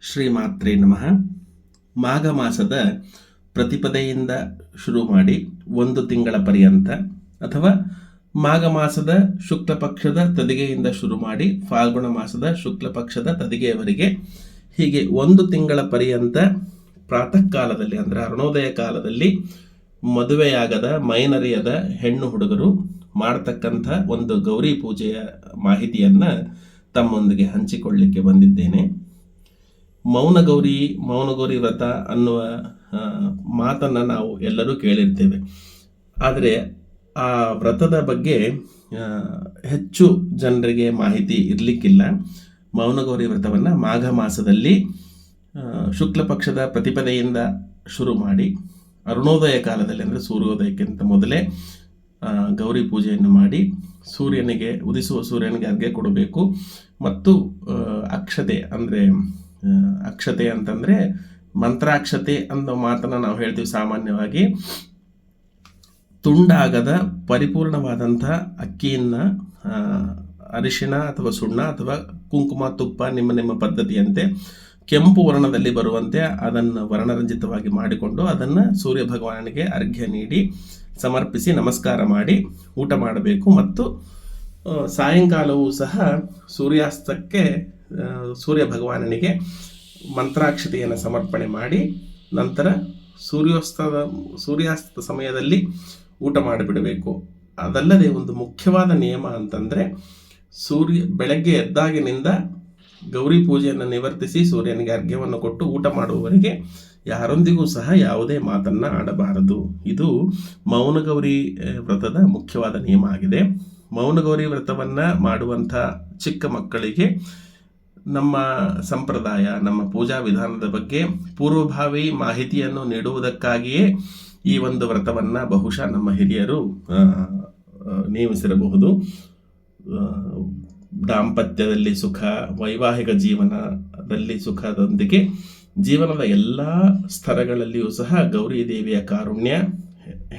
ಶ್ರೀಮಾತ್ರೇ ನಮಃ. ಮಾಘ ಮಾಸದ ಪ್ರತಿಪದೆಯಿಂದ ಶುರು ಮಾಡಿ 1 ತಿಂಗಳ ಪರ್ಯಂತ ಅಥವಾ ಮಾಘ ಮಾಸದ ಶುಕ್ಲ ಪಕ್ಷದ ತದಿಗೆಯಿಂದ ಶುರು ಮಾಡಿ ಫಾಲ್ಗುಣ ಮಾಸದ ಶುಕ್ಲ ಪಕ್ಷದ ತದಿಗೆಯವರೆಗೆ ಹೀಗೆ 1 ತಿಂಗಳ ಪರ್ಯಂತ ಪ್ರಾತಃ ಕಾಲದಲ್ಲಿ ಅಂದರೆ ಅರುಣೋದಯ ಕಾಲದಲ್ಲಿ ಮದುವೆಯಾಗದ ಮೈನರಿಯದ ಹೆಣ್ಣು ಹುಡುಗರು ಮಾಡತಕ್ಕಂಥ ಒಂದು ಗೌರಿ ಪೂಜೆಯ ಮಾಹಿತಿಯನ್ನು ತಮ್ಮೊಂದಿಗೆ ಹಂಚಿಕೊಳ್ಳಲಿಕ್ಕೆ ಬಂದಿದ್ದೇನೆ. ಮೌನಗೌರಿ ವ್ರತ ಅನ್ನುವ ಮಾತನ್ನು ನಾವು ಎಲ್ಲರೂ ಕೇಳಿರ್ತೇವೆ. ಆದರೆ ಆ ವ್ರತದ ಬಗ್ಗೆ ಹೆಚ್ಚು ಜನರಿಗೆ ಮಾಹಿತಿ ಇರಲಿಕ್ಕಿಲ್ಲ. ಮೌನಗೌರಿ ವ್ರತವನ್ನು ಮಾಘ ಮಾಸದಲ್ಲಿ ಶುಕ್ಲ ಪಕ್ಷದ ಪ್ರತಿಪದೆಯಿಂದ ಶುರು ಮಾಡಿ ಅರುಣೋದಯ ಕಾಲದಲ್ಲಿ ಅಂದರೆ ಸೂರ್ಯೋದಯಕ್ಕಿಂತ ಮೊದಲೇ ಗೌರಿ ಪೂಜೆಯನ್ನು ಮಾಡಿ ಉದಿಸುವ ಸೂರ್ಯನಿಗೆ ಅರ್ಘ್ಯ ಕೊಡಬೇಕು. ಮತ್ತು ಅಕ್ಷತೆ ಅಂತಂದರೆ ಮಂತ್ರಾಕ್ಷತೆ ಅನ್ನೋ ಮಾತನ್ನು ನಾವು ಹೇಳ್ತೀವಿ. ಸಾಮಾನ್ಯವಾಗಿ ತುಂಡಾಗದ ಪರಿಪೂರ್ಣವಾದಂಥ ಅಕ್ಕಿಯನ್ನು ಅರಿಶಿಣ ಅಥವಾ ಸುಣ್ಣ ಅಥವಾ ಕುಂಕುಮ ತುಪ್ಪ ನಿಮ್ಮ ಪದ್ಧತಿಯಂತೆ ಕೆಂಪು ವರ್ಣದಲ್ಲಿ ಬರುವಂತೆ ಅದನ್ನು ವರ್ಣರಂಜಿತವಾಗಿ ಮಾಡಿಕೊಂಡು ಅದನ್ನು ಸೂರ್ಯ ಭಗವಾನಿಗೆ ಅರ್ಘ್ಯ ನೀಡಿ ಸಮರ್ಪಿಸಿ ನಮಸ್ಕಾರ ಮಾಡಿ ಊಟ ಮಾಡಬೇಕು. ಮತ್ತು ಸಾಯಂಕಾಲವೂ ಸಹ ಸೂರ್ಯಾಸ್ತಕ್ಕೆ ಸೂರ್ಯ ಭಗವಾನನಿಗೆ ಮಂತ್ರಾಕ್ಷತೆಯನ್ನು ಸಮರ್ಪಣೆ ಮಾಡಿ ನಂತರ ಸೂರ್ಯಾಸ್ತದ ಸಮಯದಲ್ಲಿ ಊಟ ಮಾಡಿಬಿಡಬೇಕು. ಅದಲ್ಲದೆ ಒಂದು ಮುಖ್ಯವಾದ ನಿಯಮ ಅಂತಂದರೆ ಬೆಳಗ್ಗೆ ಎದ್ದಾಗಿನಿಂದ ಗೌರಿ ಪೂಜೆಯನ್ನು ನಿವರ್ತಿಸಿ ಸೂರ್ಯನಿಗೆ ಅರ್ಘ್ಯವನ್ನು ಕೊಟ್ಟು ಊಟ ಮಾಡುವವರೆಗೆ ಯಾರೊಂದಿಗೂ ಸಹ ಯಾವುದೇ ಮಾತನ್ನು ಆಡಬಾರದು. ಇದು ಮೌನಗೌರಿ ವ್ರತದ ಮುಖ್ಯವಾದ ನಿಯಮ ಆಗಿದೆ. ಮೌನಗೌರಿ ವ್ರತವನ್ನು ಮಾಡುವಂಥ ಚಿಕ್ಕ ಮಕ್ಕಳಿಗೆ ನಮ್ಮ ಸಂಪ್ರದಾಯ, ನಮ್ಮ ಪೂಜಾ ವಿಧಾನದ ಬಗ್ಗೆ ಪೂರ್ವಭಾವಿ ಮಾಹಿತಿಯನ್ನು ನೀಡುವುದಕ್ಕಾಗಿಯೇ ಈ ಒಂದು ವ್ರತವನ್ನು ಬಹುಶಃ ನಮ್ಮ ಹಿರಿಯರು ನೇಮಿಸಿರಬಹುದು. ದಾಂಪತ್ಯದಲ್ಲಿ ಸುಖ, ವೈವಾಹಿಕ ಜೀವನದಲ್ಲಿ ಸುಖದೊಂದಿಗೆ ಜೀವನದ ಎಲ್ಲ ಸ್ತರಗಳಲ್ಲಿಯೂ ಸಹ ಗೌರಿ ದೇವಿಯ ಕಾರುಣ್ಯ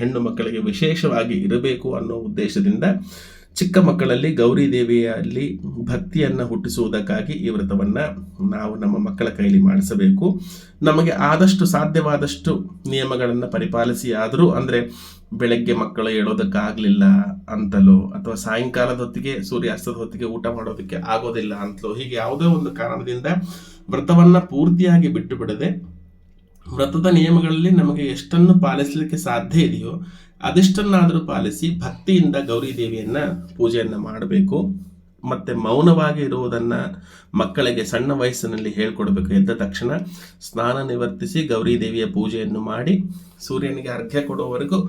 ಹೆಣ್ಣು ಮಕ್ಕಳಿಗೆ ವಿಶೇಷವಾಗಿ ಇರಬೇಕು ಅನ್ನೋ ಉದ್ದೇಶದಿಂದ ಚಿಕ್ಕ ಮಕ್ಕಳಲ್ಲಿ ಗೌರಿ ದೇವಿಯಲ್ಲಿ ಭಕ್ತಿಯನ್ನು ಹುಟ್ಟಿಸುವುದಕ್ಕಾಗಿ ಈ ವ್ರತವನ್ನು ನಾವು ನಮ್ಮ ಮಕ್ಕಳ ಕೈಲಿ ಮಾಡಿಸಬೇಕು. ನಮಗೆ ಆದಷ್ಟು ಸಾಧ್ಯವಾದಷ್ಟು ನಿಯಮಗಳನ್ನು ಪರಿಪಾಲಿಸಿ ಆದರೂ ಅಂದರೆ ಬೆಳಗ್ಗೆ ಮಕ್ಕಳು ಹೇಳೋದಕ್ಕಾಗಲಿಲ್ಲ ಅಂತಲೋ ಅಥವಾ ಸಾಯಂಕಾಲದ ಹೊತ್ತಿಗೆ ಸೂರ್ಯಾಸ್ತದ ಹೊತ್ತಿಗೆ ಊಟ ಮಾಡೋದಕ್ಕೆ ಆಗೋದಿಲ್ಲ ಅಂತಲೋ ಹೀಗೆ ಯಾವುದೋ ಒಂದು ಕಾರಣದಿಂದ ವ್ರತವನ್ನು ಪೂರ್ತಿಯಾಗಿ ಬಿಟ್ಟು ಬಿಡದೆ ವ್ರತದ ನಿಯಮಗಳಲ್ಲಿ ನಮಗೆ ಎಷ್ಟನ್ನು ಪಾಲಿಸಲಿಕ್ಕೆ ಸಾಧ್ಯ ಇದೆಯೋ ಅದೆಷ್ಟನ್ನಾದರೂ ಪಾಲಿಸಿ ಭಕ್ತಿಯಿಂದ ಗೌರಿ ದೇವಿಯನ್ನು ಪೂಜೆಯನ್ನು ಮಾಡಬೇಕು. ಮತ್ತು ಮೌನವಾಗಿ ಇರುವುದನ್ನು ಮಕ್ಕಳಿಗೆ ಸಣ್ಣ ವಯಸ್ಸಿನಲ್ಲಿ ಹೇಳ್ಕೊಡ್ಬೇಕು. ಎದ್ದ ತಕ್ಷಣ ಸ್ನಾನ ನಿವರ್ತಿಸಿ ಗೌರಿ ದೇವಿಯ ಪೂಜೆಯನ್ನು ಮಾಡಿ ಸೂರ್ಯನಿಗೆ ಅರ್ಘ್ಯ ಕೊಡುವವರೆಗೂ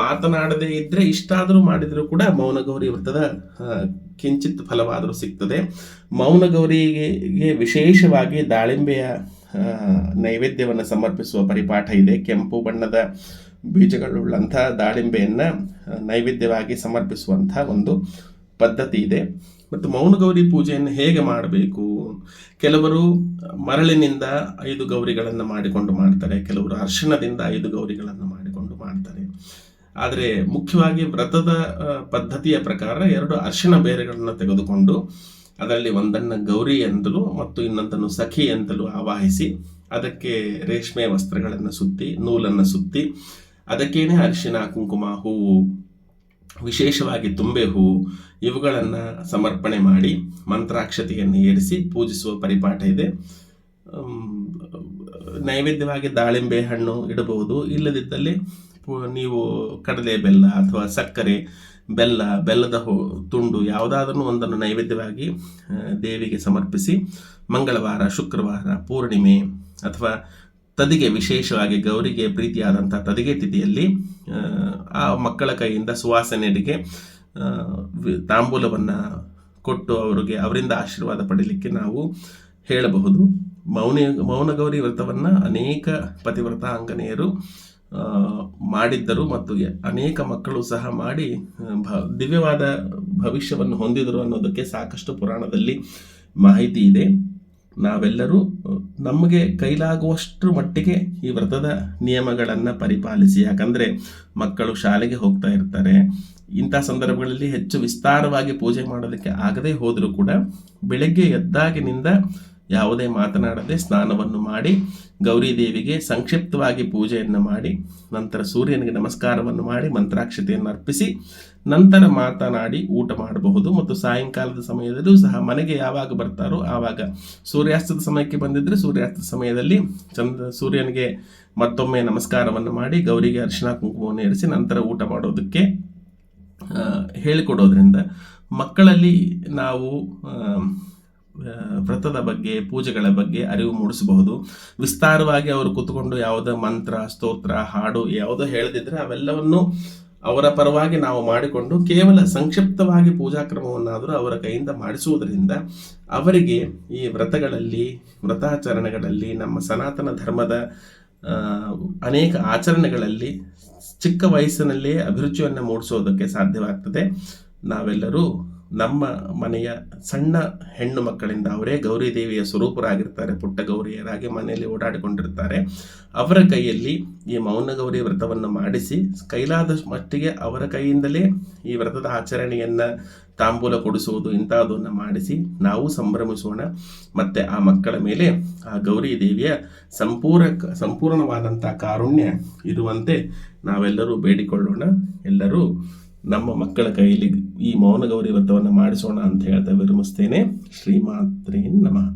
ಮಾತನಾಡದೇ ಇದ್ದರೆ ಇಷ್ಟಾದರೂ ಮಾಡಿದರೂ ಕೂಡ ಮೌನಗೌರಿ ವ್ರತದ ಕಿಂಚಿತ್ ಫಲವಾದರೂ ಸಿಗ್ತದೆ. ಮೌನಗೌರಿಗೆ ವಿಶೇಷವಾಗಿ ದಾಳಿಂಬೆಯ ನೈವೇದ್ಯವನ್ನು ಸಮರ್ಪಿಸುವ ಪರಿಪಾಠ ಇದೆ. ಕೆಂಪು ಬಣ್ಣದ ಬೀಜಗಳುಳ್ಳಂಥ ದಾಳಿಂಬೆಯನ್ನು ನೈವೇದ್ಯವಾಗಿ ಸಮರ್ಪಿಸುವಂಥ ಒಂದು ಪದ್ಧತಿ ಇದೆ. ಮತ್ತು ಮೌನಗೌರಿ ಪೂಜೆಯನ್ನು ಹೇಗೆ ಮಾಡಬೇಕು? ಕೆಲವರು ಮರಳಿನಿಂದ 5 ಗೌರಿಗಳನ್ನು ಮಾಡಿಕೊಂಡು ಮಾಡ್ತಾರೆ, ಕೆಲವರು ಅರ್ಶಿಣದಿಂದ 5 ಗೌರಿಗಳನ್ನು ಮಾಡಿಕೊಂಡು ಮಾಡ್ತಾರೆ. ಆದರೆ ಮುಖ್ಯವಾಗಿ ವ್ರತದ ಪದ್ಧತಿಯ ಪ್ರಕಾರ 2 ಅರ್ಶಿಣ ಬೇರೆಗಳನ್ನು ತೆಗೆದುಕೊಂಡು ಅದರಲ್ಲಿ ಒಂದನ್ನು ಗೌರಿ ಎಂತಲೂ ಮತ್ತು ಇನ್ನೊಂದನ್ನು ಸಖಿ ಎಂತಲೂ ಆವಾಹಿಸಿ ಅದಕ್ಕೆ ರೇಷ್ಮೆ ವಸ್ತ್ರಗಳನ್ನು ಸುತ್ತಿ ನೂಲನ್ನು ಸುತ್ತಿ ಅದಕ್ಕೇನೆ ಅರಿಶಿನ, ಕುಂಕುಮ, ಹೂವು, ವಿಶೇಷವಾಗಿ ತುಂಬೆ ಹೂವು ಇವುಗಳನ್ನು ಸಮರ್ಪಣೆ ಮಾಡಿ ಮಂತ್ರಾಕ್ಷತೆಯನ್ನು ಏರಿಸಿ ಪೂಜಿಸುವ ಪರಿಪಾಠ ಇದೆ. ನೈವೇದ್ಯವಾಗಿ ದಾಳಿಂಬೆ ಹಣ್ಣು ಇಡಬಹುದು. ಇಲ್ಲದಿದ್ದಲ್ಲಿ ನೀವು ಕಡಲೆ ಬೆಲ್ಲ ಅಥವಾ ಸಕ್ಕರೆ, ಬೆಲ್ಲದ ತುಂಡು ಯಾವುದಾದ್ರೂ ಒಂದನ್ನು ನೈವೇದ್ಯವಾಗಿ ದೇವಿಗೆ ಸಮರ್ಪಿಸಿ ಮಂಗಳವಾರ, ಶುಕ್ರವಾರ, ಪೂರ್ಣಿಮೆ ಅಥವಾ ತದಿಗೆ, ವಿಶೇಷವಾಗಿ ಗೌರಿಗೆ ಪ್ರೀತಿಯಾದಂಥ ತದಿಗೆ ತಿಥಿಯಲ್ಲಿ ಆ ಮಕ್ಕಳ ಕೈಯಿಂದ ಸುವಾಸನೆಗೆ ತಾಂಬೂಲವನ್ನು ಕೊಟ್ಟು ಅವರಿಂದ ಆಶೀರ್ವಾದ ಪಡೀಲಿಕ್ಕೆ ನಾವು ಹೇಳಬಹುದು. ಮೌನಗೌರಿ ವ್ರತವನ್ನು ಅನೇಕ ಪತಿವ್ರತ ಅಂಗನೆಯರು ಮಾಡಿದ್ದರು ಮತ್ತು ಅನೇಕ ಮಕ್ಕಳು ಸಹ ಮಾಡಿ ದಿವ್ಯವಾದ ಭವಿಷ್ಯವನ್ನು ಹೊಂದಿದರು ಅನ್ನೋದಕ್ಕೆ ಸಾಕಷ್ಟು ಪುರಾಣದಲ್ಲಿ ಮಾಹಿತಿ ಇದೆ. ನಾವೆಲ್ಲರೂ ನಮಗೆ ಕೈಲಾಗುವಷ್ಟು ಮಟ್ಟಿಗೆ ಈ ವ್ರತದ ನಿಯಮಗಳನ್ನು ಪರಿಪಾಲಿಸಿ, ಯಾಕಂದರೆ ಮಕ್ಕಳು ಶಾಲೆಗೆ ಹೋಗ್ತಾ ಇರ್ತಾರೆ, ಇಂಥ ಸಂದರ್ಭಗಳಲ್ಲಿ ಹೆಚ್ಚು ವಿಸ್ತಾರವಾಗಿ ಪೂಜೆ ಮಾಡೋದಕ್ಕೆ ಆಗದೇ ಹೋದರೂ ಕೂಡ ಬೆಳಗ್ಗೆ ಎದ್ದಾಗಿನಿಂದ ಯಾವುದೇ ಮಾತನಾಡದೆ ಸ್ನಾನವನ್ನು ಮಾಡಿ ಗೌರಿ ದೇವಿಗೆ ಸಂಕ್ಷಿಪ್ತವಾಗಿ ಪೂಜೆಯನ್ನು ಮಾಡಿ ನಂತರ ಸೂರ್ಯನಿಗೆ ನಮಸ್ಕಾರವನ್ನು ಮಾಡಿ ಮಂತ್ರಾಕ್ಷತೆಯನ್ನು ಅರ್ಪಿಸಿ ನಂತರ ಮಾತನಾಡಿ ಊಟ ಮಾಡಬಹುದು. ಮತ್ತು ಸಾಯಂಕಾಲದ ಸಮಯದಲ್ಲೂ ಸಹ ಮನೆಗೆ ಯಾವಾಗ ಬರ್ತಾರೋ ಆವಾಗ ಸೂರ್ಯಾಸ್ತದ ಸಮಯಕ್ಕೆ ಬಂದಿದ್ದರೆ ಸೂರ್ಯಾಸ್ತದ ಸಮಯದಲ್ಲಿ ಸೂರ್ಯನಿಗೆ ಮತ್ತೊಮ್ಮೆ ನಮಸ್ಕಾರವನ್ನು ಮಾಡಿ ಗೌರಿಗೆ ಅರಿಶಿಣ ಕುಂಕುಮವನ್ನು ಇರಿಸಿ ನಂತರ ಊಟ ಮಾಡೋದಕ್ಕೆ ಹೇಳಿಕೊಡೋದ್ರಿಂದ ಮಕ್ಕಳಲ್ಲಿ ನಾವು ವ್ರತದ ಬಗ್ಗೆ ಪೂಜೆಗಳ ಬಗ್ಗೆ ಅರಿವು ಮೂಡಿಸಬಹುದು. ವಿಸ್ತಾರವಾಗಿ ಅವರು ಕೂತ್ಕೊಂಡು ಯಾವುದೋ ಮಂತ್ರ ಸ್ತೋತ್ರ ಹಾಡು ಯಾವುದೋ ಹೇಳದಿದ್ರೆ ಅವೆಲ್ಲವನ್ನು ಅವರ ಪರವಾಗಿ ನಾವು ಮಾಡಿಕೊಂಡು ಕೇವಲ ಸಂಕ್ಷಿಪ್ತವಾಗಿ ಪೂಜಾಕ್ರಮವನ್ನಾದರೂ ಅವರ ಕೈಯಿಂದ ಮಾಡಿಸುವುದರಿಂದ ಅವರಿಗೆ ಈ ವ್ರತಾಚರಣೆಗಳಲ್ಲಿ ನಮ್ಮ ಸನಾತನ ಧರ್ಮದ ಅನೇಕ ಆಚರಣೆಗಳಲ್ಲಿ ಚಿಕ್ಕ ವಯಸ್ಸಿನಲ್ಲೇ ಅಭಿರುಚಿಯನ್ನು ಮೂಡಿಸೋದಕ್ಕೆ ಸಾಧ್ಯವಾಗ್ತದೆ. ನಾವೆಲ್ಲರೂ ನಮ್ಮ ಮನೆಯ ಸಣ್ಣ ಹೆಣ್ಣು ಮಕ್ಕಳಿಂದ ಅವರೇ ಗೌರಿ ದೇವಿಯ ಸ್ವರೂಪರಾಗಿರ್ತಾರೆ, ಪುಟ್ಟ ಗೌರಿಯರಾಗಿ ಮನೆಯಲ್ಲಿ ಓಡಾಡಿಕೊಂಡಿರ್ತಾರೆ. ಅವರ ಕೈಯಲ್ಲಿ ಈ ಮೌನ ಗೌರಿ ವ್ರತವನ್ನು ಮಾಡಿಸಿ ಕೈಲಾದ ಮಟ್ಟಿಗೆ ಅವರ ಕೈಯಿಂದಲೇ ಈ ವ್ರತದ ಆಚರಣೆಯನ್ನು ತಾಂಬೂಲ ಕೊಡಿಸುವುದು ಇಂಥದ್ದನ್ನು ಮಾಡಿಸಿ ನಾವು ಸಂಭ್ರಮಿಸೋಣ. ಮತ್ತು ಆ ಮಕ್ಕಳ ಮೇಲೆ ಆ ಗೌರಿ ದೇವಿಯ ಸಂಪೂರ್ಣವಾದಂಥ ಕಾರುಣ್ಯ ಇರುವಂತೆ ನಾವೆಲ್ಲರೂ ಬೇಡಿಕೊಳ್ಳೋಣ. ಎಲ್ಲರೂ ನಮ್ಮ ಮಕ್ಕಳ ಕೈಯಲ್ಲಿ ಈ ಮೌನ ಗೌರಿ ವ್ರತವನ್ನು ಮಾಡಿಸೋಣ ಅಂತ ಹೇಳ್ತಾ ವಿರಮಿಸ್ತೇನೆ. ಶ್ರೀಮಾತ್ರೇ ನಮಃ.